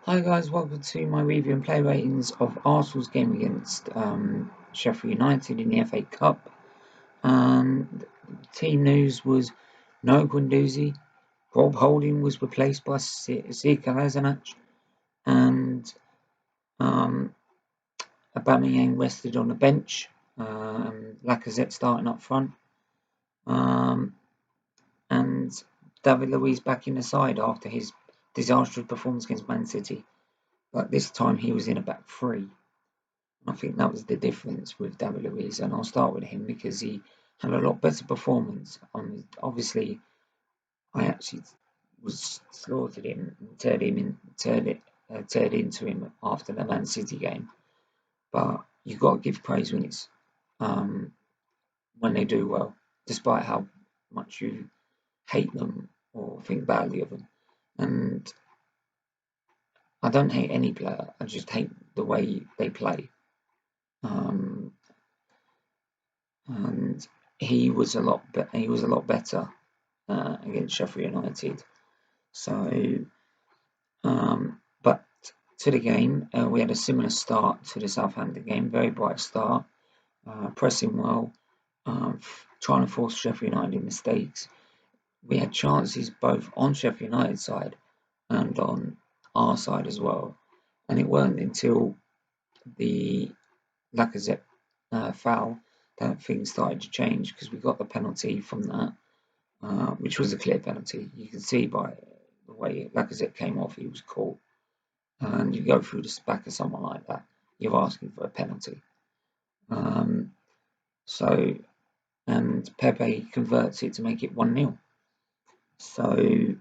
Hi guys, welcome to my review and play ratings of Arsenal's game against Sheffield United in the FA Cup. Team news was no Guendouzi, Rob Holding was replaced by Ceballos, and um, Aubameyang rested on the bench. Lacazette starting up front, um, and David Luiz back in the side after his disastrous performance against Man City. But this time he was in a back three. I think that was the difference with David Luiz, and I'll start with him because he had a lot better performance. Obviously, I actually was slaughtered him and turned into him after the Man City game. But you've got to give praise when it's when they do well, despite how much you hate them or think badly of them. And I don't hate any player; I just hate the way they play. Um, and he was a lot better against Sheffield United. So, but to the game, we had a similar start to the Southampton game. Very bright start, pressing well, trying to force Sheffield United mistakes. We had chances both on Sheffield United side and on our side as well. And it weren't until the Lacazette foul that things started to change because we got the penalty from that, which was a clear penalty. You can see by the way Lacazette came off, he was caught. And you go through the back of someone like that, you're asking for a penalty. Um, so, and Pepe converts it to make it 1-0. So,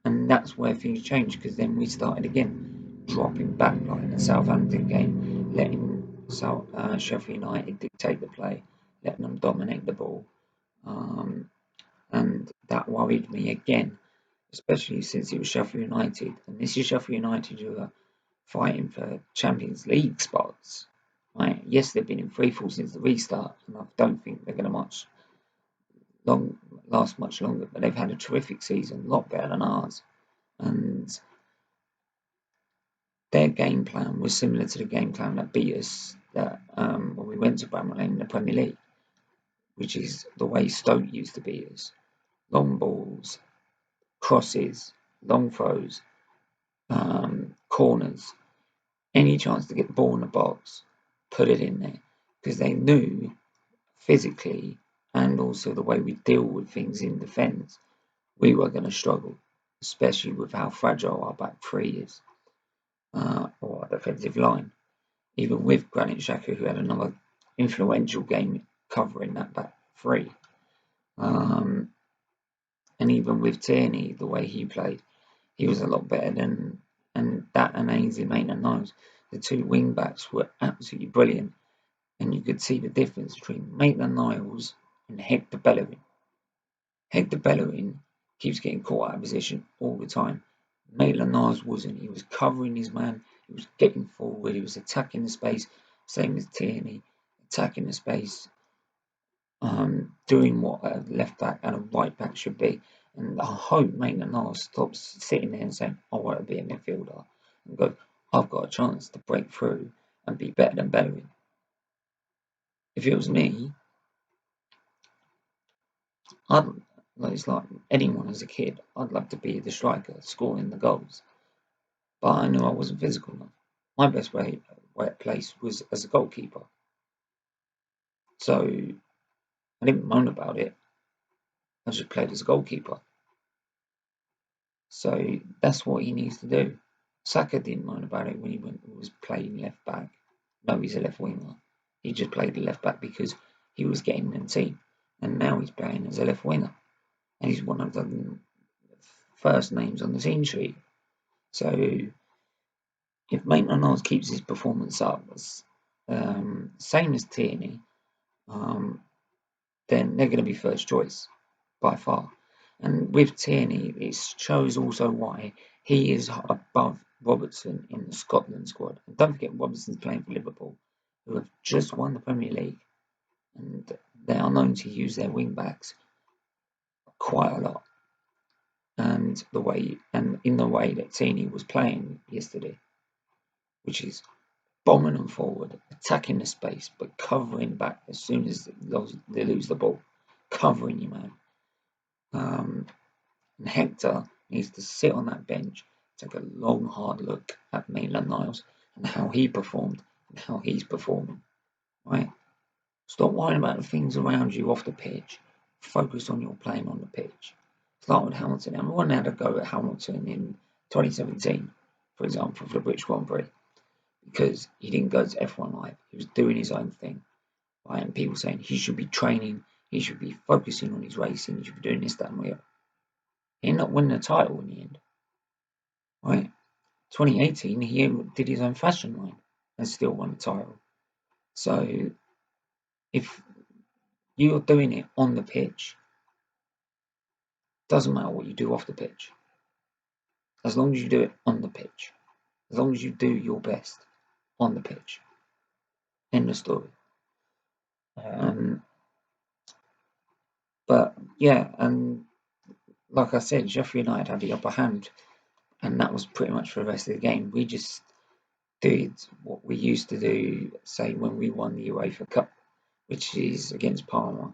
and that's where things changed because then we started again dropping back like the Southampton game, letting Sheffield United dictate the play, letting them dominate the ball. And that worried me again, especially since it was Sheffield United. And this is Sheffield United who are fighting for Champions League spots. Right? Yes, they've been in free fall since the restart, and I don't think they're going to last much longer. But they've had a terrific season, a lot better than ours. And their game plan was similar to the game plan that beat us when we went to Bramall Lane in the Premier League, which is the way Stoke used to beat us. Long balls, crosses, long throws, corners, any chance to get the ball in the box, put it in there, because they knew physically and also the way we deal with things in defence, we were going to struggle, especially with how fragile our back three is, or our defensive line. Even with Granit Xhaka, who had another influential game covering that back three. And even with Tierney, the way he played, he was a lot better than, and that and Ainsley Maitland-Niles. The two wing backs were absolutely brilliant, and you could see the difference between Maitland-Niles and Hector Bellerin. Hector Bellerin keeps getting caught out of position all the time. Maitland-Niles wasn't. He was covering his man. He was getting forward. He was attacking the space, same as Tierney, attacking the space, doing what a left back and a right back should be. And I hope Maitland-Niles stops sitting there and saying, "I want to be a midfielder," and go, "I've got a chance to break through and be better than Bellerin." If it was me, it's like anyone as a kid, I'd love to be the striker, scoring the goals. But I knew I wasn't physical enough. My best place was as a goalkeeper. So I didn't moan about it. I just played as a goalkeeper. So that's what he needs to do. Saka didn't moan about it when he was playing left back. No, he's a left winger. He just played the left back because he was getting in the team. And now he's playing as a left winger. And he's one of the first names on the team sheet. So if Maitland-Niles keeps his performance up, same as Tierney, then they're going to be first choice by far. And with Tierney, it shows also why he is above Robertson in the Scotland squad. And don't forget, Robertson's playing for Liverpool, who have just won the Premier League, and they are known to use their wing backs quite a lot. and in the way that Tini was playing yesterday, which is bombing them forward, attacking the space, but covering back as soon as they lose the ball, covering you, man. And Hector needs to sit on that bench, take a long, hard look at Maitland-Niles and how he performed and how he's performing, right? Stop worrying about the things around you off the pitch. Focus on your playing on the pitch. Start with Hamilton. Everyone had a go at Hamilton in 2017, for example, for the British Grand Prix, because he didn't go to F1 Live. He was doing his own thing, right? And people saying he should be training, he should be focusing on his racing, he should be doing this, that, and the other. He ended up winning the title in the end, right? 2018, he did his own fashion line and still won the title. So if you're doing it on the pitch, doesn't matter what you do off the pitch. As long as you do it on the pitch, as long as you do your best on the pitch. End of story. But yeah, and like I said, Sheffield United had the upper hand, and that was pretty much for the rest of the game. We just did what we used to do, say, when we won the UEFA Cup, which is against Parma.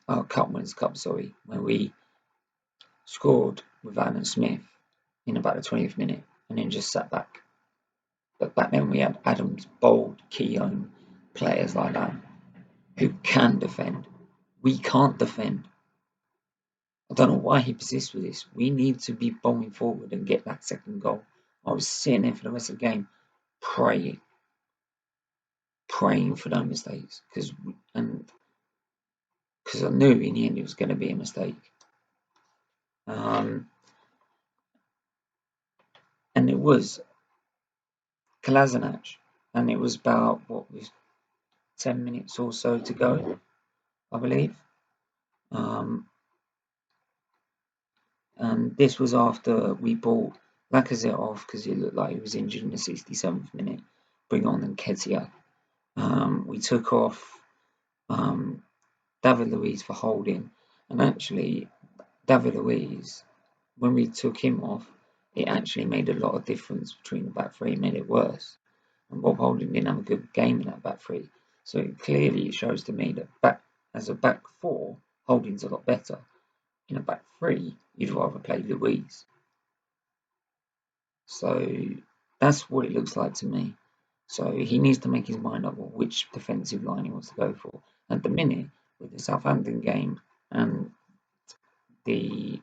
Our Cup Winners' Cup, sorry, when we scored with Alan Smith in about the 20th minute and then just sat back. But back then we had Adams, Bold, Keown, players like that who can defend. We can't defend. I don't know why he persists with this. We need to be bombing forward and get that second goal. I was sitting there for the rest of the game praying for no mistakes because I knew in the end it was going to be a mistake. And it was Kolasinac, and it was about 10 minutes or so to go, I believe. And this was after we brought Lacazette off because he looked like he was injured in the 67th minute. Bring on Nketiah. We took off David Luiz for holding, and actually David Luiz, when we took him off, it actually made a lot of difference between the back three. It made it worse, and Rob Holding didn't have a good game in that back three. So clearly it shows to me that as a back four, Holding's a lot better. In a back three, you'd rather play Luiz. So that's what it looks like to me. So he needs to make his mind up which defensive line he wants to go for. At the minute, with the Southampton game and the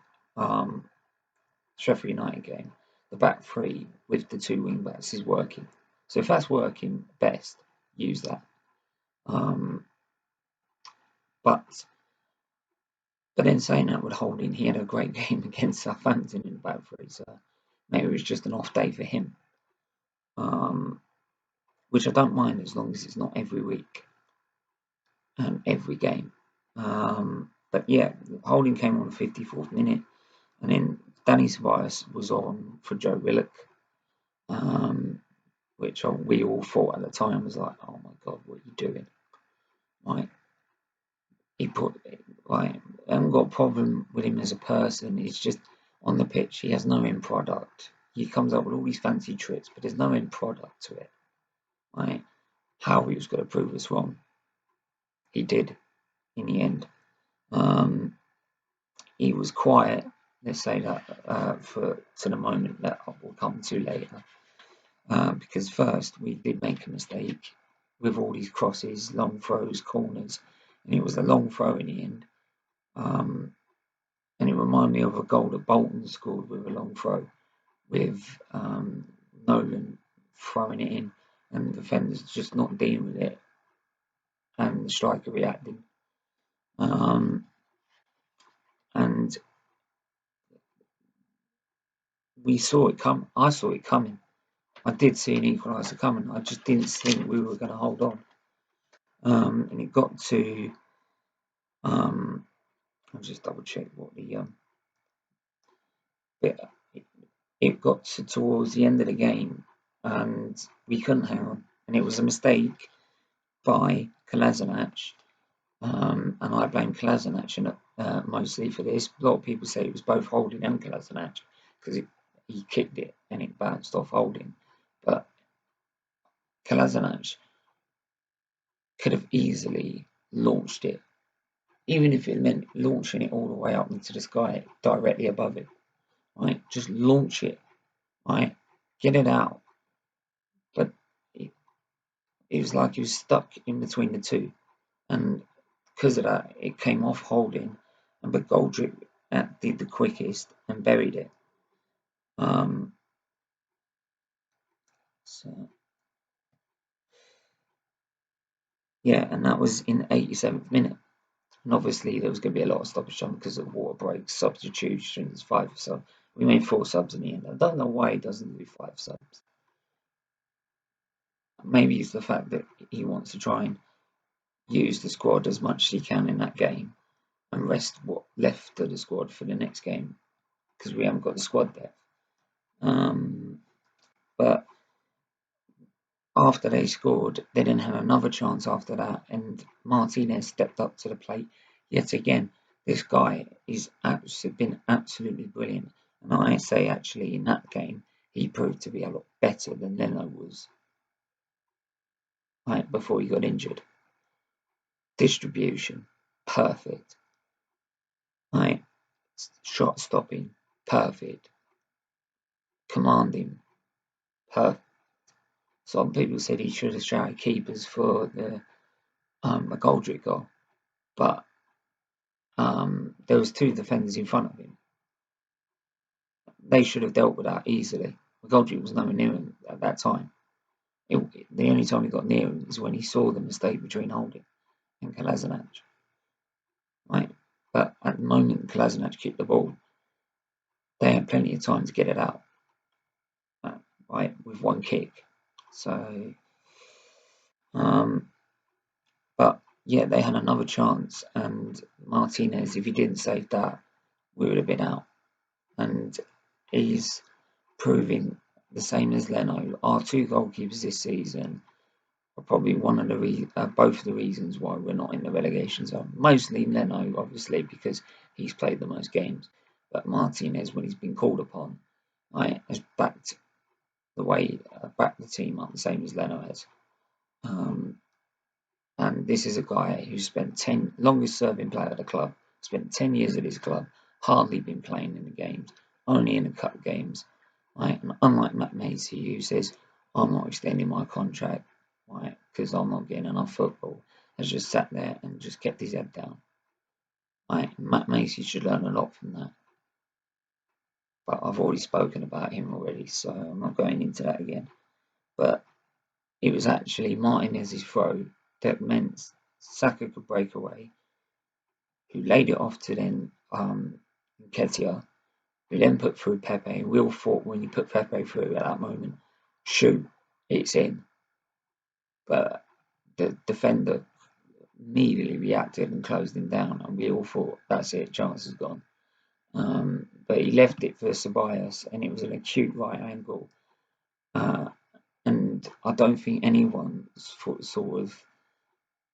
Sheffield United game, the back three with the two wing backs is working. So if that's working best, use that. But then saying that with Holding, he had a great game against Southampton in the back three, so maybe it was just an off day for him. Which I don't mind as long as it's not every week and every game. But yeah, Holding came on the 54th minute, and then Danny Ceballos was on for Joe Willock, which we all thought at the time was like, oh my god, what are you doing? Right? I haven't got a problem with him as a person. He's just on the pitch. He has no end product. He comes up with all these fancy tricks, but there's no end product to it. Right? How he was going to prove us wrong, he did in the end. He was quiet. Let's say that to the moment that we'll come to later. Because first we did make a mistake with all these crosses, long throws, corners, and it was a long throw in the end. And it reminded me of a goal that Bolton scored with a long throw, with Nolan throwing it in, and the defenders just not dealing with it, and the striker reacting. And we saw it come. I saw it coming. I did see an equaliser coming. I just didn't think we were going to hold on. And it got to. I'll just double check what the. It got towards the end of the game, and we couldn't hang on, and it was a mistake by Kolasinac, and I blame Kolasinac mostly for this. A lot of people say it was both Holding and Kolasinac because he kicked it and it bounced off Holding. But Kolasinac could have easily launched it, even if it meant launching it all the way up into the sky directly above it. Right, just launch it. Right, get it out. But it was like he was stuck in between the two, and because of that, it came off Holding, and but Goldrick did the quickest and buried it. So yeah, and that was in the 87th minute. And obviously there was going to be a lot of stoppage time because of water breaks, substitutions, 5 subs. We made 4 subs in the end. I don't know why he doesn't do 5 subs. Maybe it's the fact that he wants to try and use the squad as much as he can in that game and rest what left of the squad for the next game because we haven't got the squad depth. But after they scored, they then had another chance after that, and Martinez stepped up to the plate yet again. This guy is been absolutely brilliant, and I say actually in that game he proved to be a lot better than Leno was right before he got injured. Distribution, perfect. Right, shot stopping, perfect. Commanding, perfect. Some people said he should have shouted keepers for the Goldrick goal, but there was 2 defenders in front of him. They should have dealt with that easily. Goldrick was nowhere near him at that time. The only time he got near him is when he saw the mistake between Holding and Kolasinac. Right? But at the moment Kolasinac kicked the ball, they had plenty of time to get it out. Right, with 1 kick. So but yeah, they had another chance, and Martinez, if he didn't save that, we would have been out. And he's proving the same as Leno. Our 2 goalkeepers this season are probably both of the reasons why we're not in the relegation zone. Mostly Leno, obviously, because he's played the most games. But Martinez, when he's been called upon, has backed the team up the same as Leno has. And this is a guy who spent longest serving player at the club, spent 10 years at his club, hardly been playing in the games, only in the cup games. Right? And unlike Matt Macy, who says, I'm not extending my contract, right, because I'm not getting enough football, has just sat there and just kept his head down. Right? Matt Macy should learn a lot from that. But I've already spoken about him already, so I'm not going into that again. But it was actually Martinez's throw that meant Saka could break away, who laid it off to then Nketiah, who then put through Pepe. We all thought when you put Pepe through at that moment, shoot, it's in. But the defender immediately reacted and closed him down, and we all thought, that's it, chance is gone. But he left it for Ceballos, and it was an acute right angle. And I don't think anyone sort of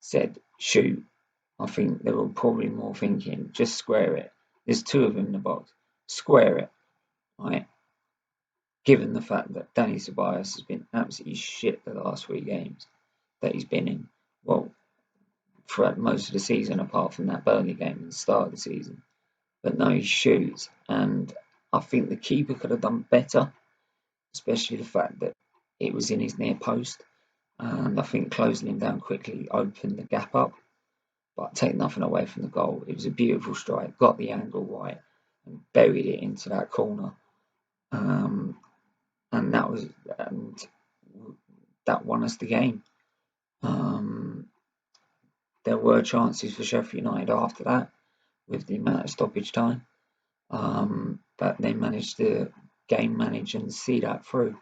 said, shoot. I think they were probably more thinking, just square it. There's 2 of them in the box. Square it. Right? Given the fact that Danny Ceballos has been absolutely shit the last 3 games that he's been in. Well, throughout most of the season, apart from that Burnley game at the start of the season. But no, he shoots. And I think the keeper could have done better, especially the fact that it was in his near post. And I think closing him down quickly opened the gap up. But take nothing away from the goal. It was a beautiful strike, got the angle right, and buried it into that corner. And that won us the game. There were chances for Sheffield United after that, with the amount of stoppage time, but they managed to game manage and see that through.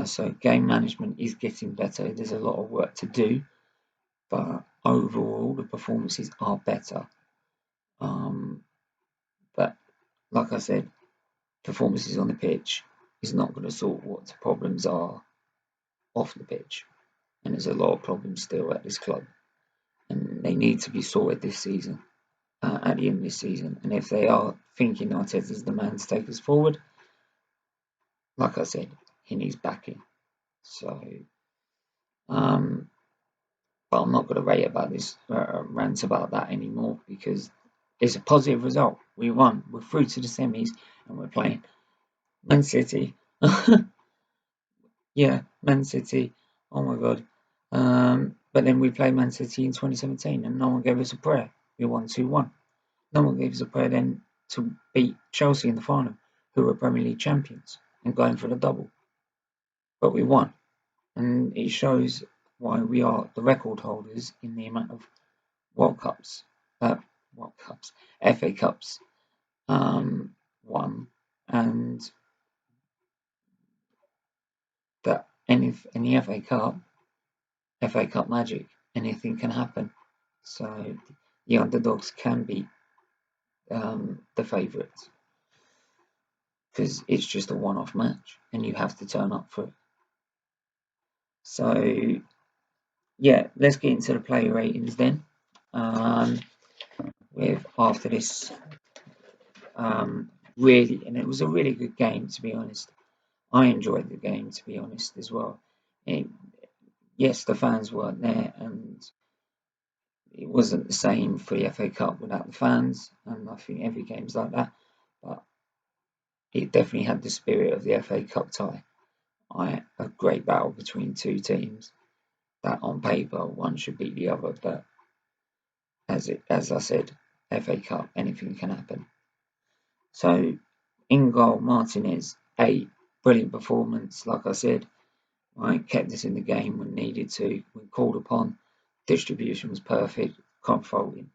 So game management is getting better. There's a lot of work to do, but overall the performances are better. But like I said, performances on the pitch is not going to sort what the problems are off the pitch. And there's a lot of problems still at this club, and they need to be sorted this season. at the end of this season. And if they are thinking Arteta's the man to take us forward, like I said, he needs backing. So, but I'm not going to rant about that anymore, because it's a positive result. We won. We're through to the semis, and we're playing Man City. Yeah, Man City. Oh my God. But then we played Man City in 2017, and no one gave us a prayer. We won 2-1. No one gave us a prayer then to beat Chelsea in the final, who were Premier League champions and going for the double. But we won, and it shows why we are the record holders in the amount of World Cups, FA Cups won, and that in the FA Cup magic, anything can happen. So the underdogs can beat the favourites, because it's just a one-off match and you have to turn up for it. So yeah, let's get into the player ratings then. With after this really, and it was a really good game, to be honest. I enjoyed the game, to be honest, as well. Yes, the fans weren't there, and it wasn't the same for the FA Cup without the fans, and I think every game's like that. But it definitely had the spirit of the FA Cup tie. A great battle between two teams that on paper one should beat the other, but as I said, FA Cup, anything can happen. So in goal, Martinez, 8, brilliant performance. Like I said, kept us in the game when needed to, when called upon. Distribution was perfect, can't fault him.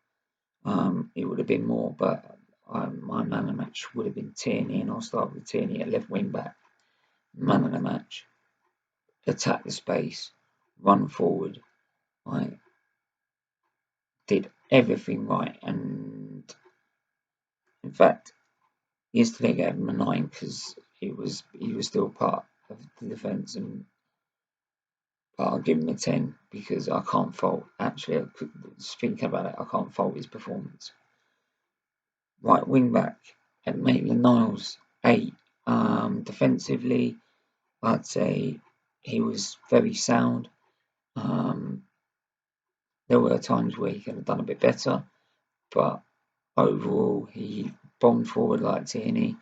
It would have been more, but my man of the match would have been Tierney, and I'll start with Tierney at left wing back. Man of the match, attack the space, run forward. I did everything right, and in fact, yesterday I gave him a 9 because he was still part of the defence, but I'll give him a 10 because I can't fault. Actually, just thinking about it, I can't fault his performance. Right wing back at Maitland-Niles, 8. Defensively, I'd say he was very sound. There were times where he could have done a bit better, but overall he bombed forward like Tierney,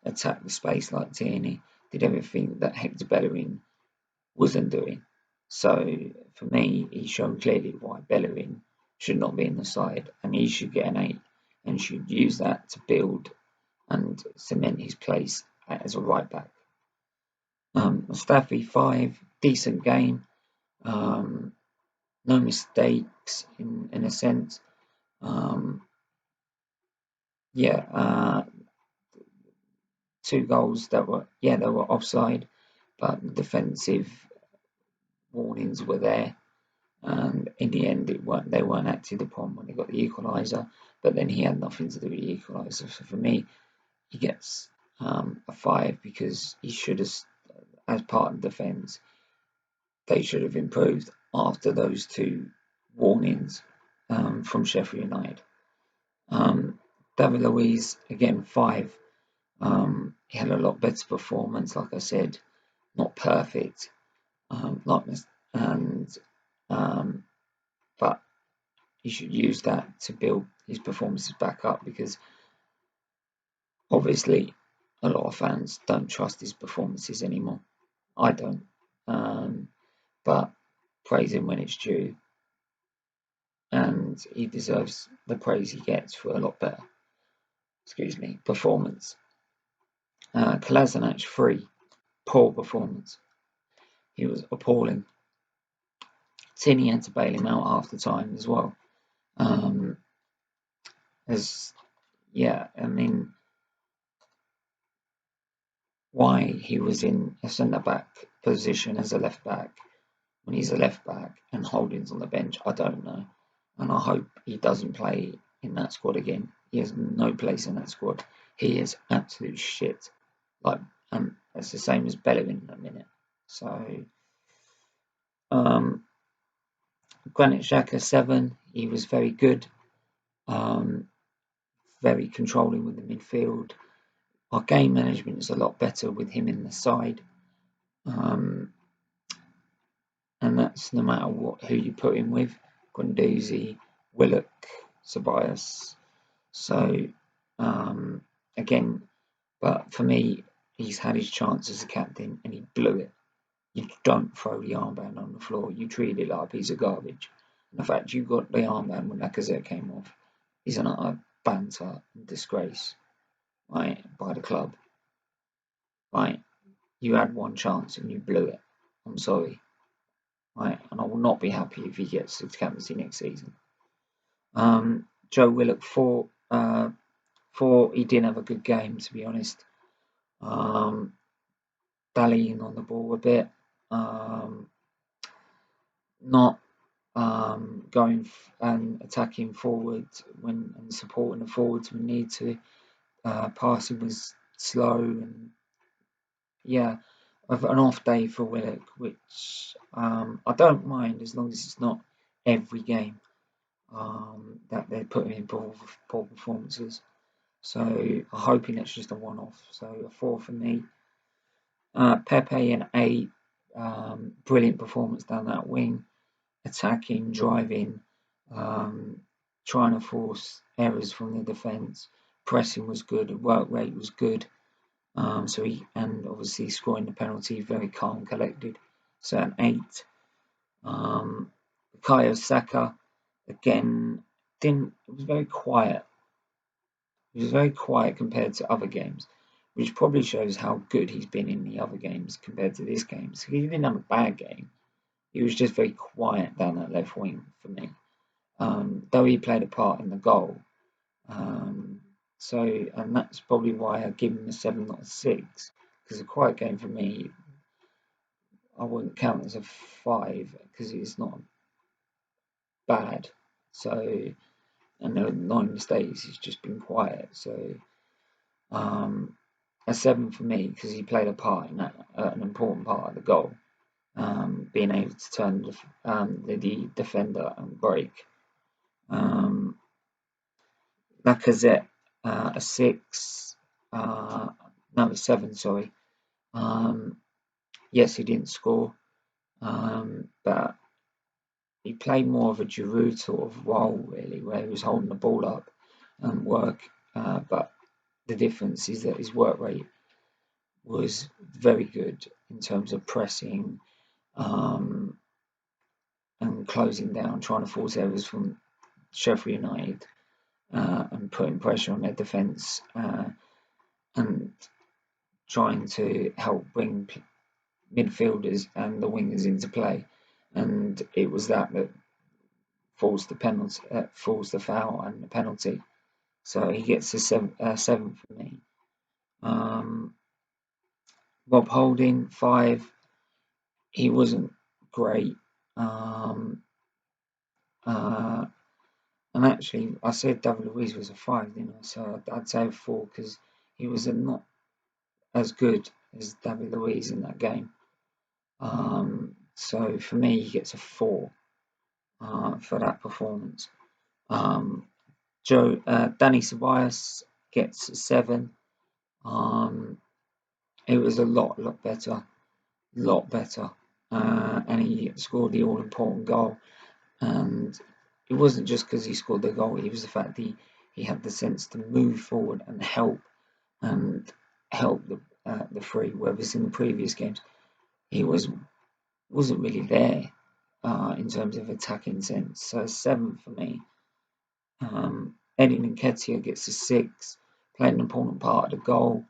attacked the space like Tierney, did everything that Hector Bellerin wasn't doing. So for me, he showed clearly why Bellerin should not be in the side, and he should get an 8 and should use that to build and cement his place as a right back. Mustafi, 5, decent game. No mistakes in a sense. Yeah, 2 goals that were offside, but the defensive warnings were there, and in the end they weren't acted upon when they got the equaliser. But then he had nothing to do with the equaliser. So for me, he gets a 5 because he should have, as part of the defence, they should have improved after those 2 warnings from Sheffield United. David Luiz, again, 5. He had a lot better performance, like I said, not perfect, but he should use that to build his performances back up, because obviously a lot of fans don't trust his performances anymore. I don't, but praise him when it's due, and he deserves the praise he gets for a lot better performance. Kolasinac, 3, poor performance. He was appalling. Tierney had to bail him out half the time as well. Why he was in a centre back position as a left back when he's a left back and Holding's on the bench, I don't know. And I hope he doesn't play in that squad again. He has no place in that squad. He is absolute shit. It's the same as Bellerin in a minute. So, Granit Xhaka, 7. He was very good. very controlling with the midfield. Our game management is a lot better with him in the side. And that's no matter who you put him with, Guendouzi, Willock, Ceballos. So, again, but for me, he's had his chance as a captain and he blew it. You don't throw the armband on the floor. You treat it like a piece of garbage. And the fact you got the armband when Lacazette came off is an utter banter and disgrace, right, by the club. Right, you had one chance and you blew it. I'm sorry. Right, and I will not be happy if he gets the captaincy next season. Joe Willock 4. He didn't have a good game, to be honest. Dallying on the ball a bit. Not going and attacking forward and supporting the forwards when need to. Passing was slow and an off day for Willock, which I don't mind as long as it's not every game that they're putting in poor performances. So I'm hoping it's just a one-off. So a 4 for me. Pepe an 8. Brilliant performance down that wing, attacking, driving, trying to force errors from the defence. Pressing was good, work rate was good. And obviously scoring the penalty, very calm, collected. So an 8. Bukayo Saka again it was very quiet. It was very quiet compared to other games, which probably shows how good he's been in the other games compared to this game. So he didn't have a bad game. He was just very quiet down that left wing for me. Though he played a part in the goal. And that's probably why I give him a 7, not a 6. Because a quiet game for me, I wouldn't count as a 5 because it's not bad. So, and there are 9 mistakes. He's just been quiet. So, a 7 for me because he played a part in that, an important part of the goal. Being able to turn the defender and break. Lacazette, a 6. No, a 7, sorry. Yes, he didn't score, but he played more of a Giroud sort of role, really, where he was holding the ball up and work. But the difference is that his work rate was very good in terms of pressing and closing down, trying to force errors from Sheffield United and putting pressure on their defence and trying to help bring midfielders and the wingers into play. And it was that forced the foul and the penalty. So he gets a 7 for me. Rob Holding 5. He wasn't great. And actually, I said David Luiz was a 5, didn't I? So I'd say a 4 because he was not as good as David Luiz in that game. So for me, he gets a 4 for that performance. Danny Ceballos gets a 7. It was a lot better, and he scored the all-important goal. And it wasn't just because he scored the goal; it was the fact that he had the sense to move forward and help the free. Whereas in the previous games, he wasn't really there in terms of attacking sense. So 7 for me. Eddie Nketiah gets a 6, played an important part of the goal.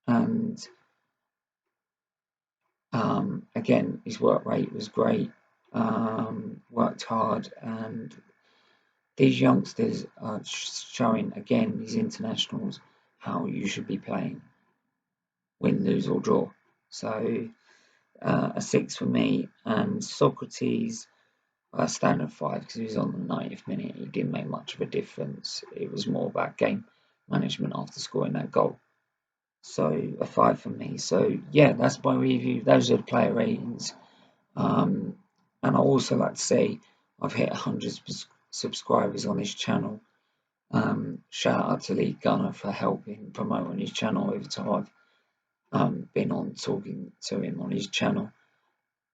And again, his work rate was great. Worked hard, and these youngsters are showing again, these internationals, how you should be playing, win, lose or draw. So a 6 for me. And Socrates, a standard 5 because he was on the 90th minute. He didn't make much of a difference. It was more about game management after scoring that goal. So a 5 for me. So yeah, that's my review. Those are the player ratings. And I also like to say I've hit 100 subscribers on his channel. Shout out to Lee Gunner for helping promoting his channel every time I've been on talking to him on his channel.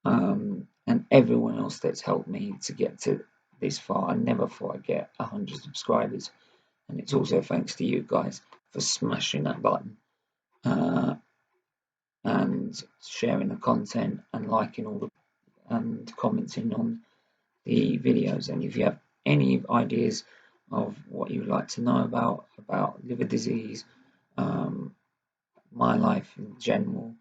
And everyone else that's helped me to get to this far. I never thought I'd get 100 subscribers, and it's also thanks to you guys for smashing that button and sharing the content and liking all the and commenting on the videos. And if you have any ideas of what you'd like to know about liver disease, my life in general,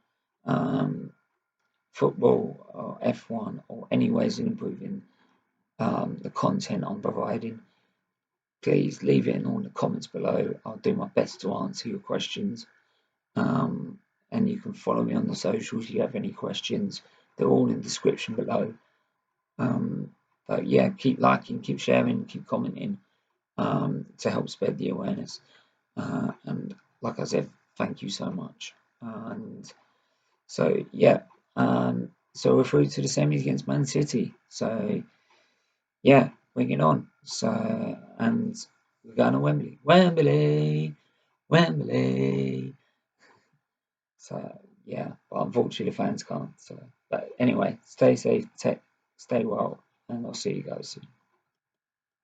football or F1 or any ways of improving the content I'm providing, please leave it in all the comments below. I'll do my best to answer your questions. And you can follow me on the socials if you have any questions. They're all in the description below. But yeah, keep liking, keep sharing, keep commenting to help spread the awareness. And like I said, thank you so much. And so yeah, so we're through to the semis against Man City. So yeah, bring it on. So and we're going to Wembley, Wembley. So yeah, but unfortunately the fans can't. So but anyway, stay safe, stay well, and I'll see you guys soon.